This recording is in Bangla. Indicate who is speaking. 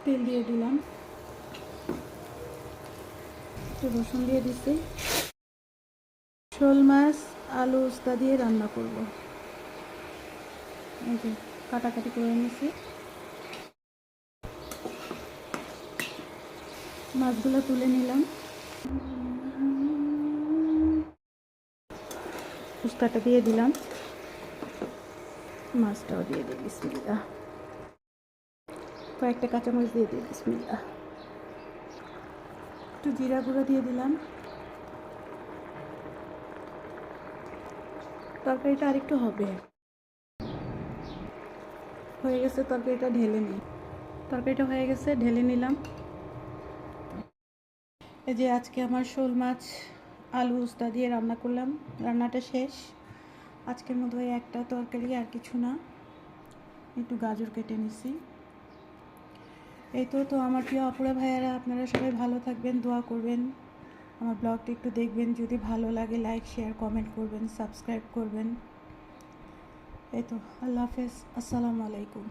Speaker 1: তেল দিয়ে দিলাম, একটু রসুন দিয়ে দিচ্ছি। শোল মাছ আলু উস্তা দিয়ে রান্না করব। এই যে কাটাকাটি করে নিয়েছি, মাছগুলো তুলে নিলাম। উস্তাটা দিয়ে দিলাম, মাছটাও দিয়ে দিই বিসমিল্লাহ। কয়েকটা কাঁচামরিচ দিয়ে দিই বিসমিল্লাহ। একটু জিরা গুঁড়ো দিয়ে দিলাম। তরকারিটা আরেকটু হবে, হয়ে গেছে। তরকারিটা ঢেলে নিই। তরকারিটা হয়ে গেছে, ঢেলে নিলাম। এই যে আজকে আমার শোল মাছ আলু উস্তা দিয়ে রান্না করলাম, রান্নাটা শেষ। আজকের মতো একটা তরকারি, আর কিছু না। একটু গাজর কেটে নিছি। এই তো আমার প্রিয় আপুরা ভাইয়ারা, আপনারা সবাই ভালো থাকবেন, দোয়া করবেন, আমার ব্লগটা একটু দেখবেন। যদি ভালো লাগে লাইক শেয়ার কমেন্ট করবেন, সাবস্ক্রাইব করবেন। এই তো, আল্লাহ হাফেজ, আসসালামু আলাইকুম।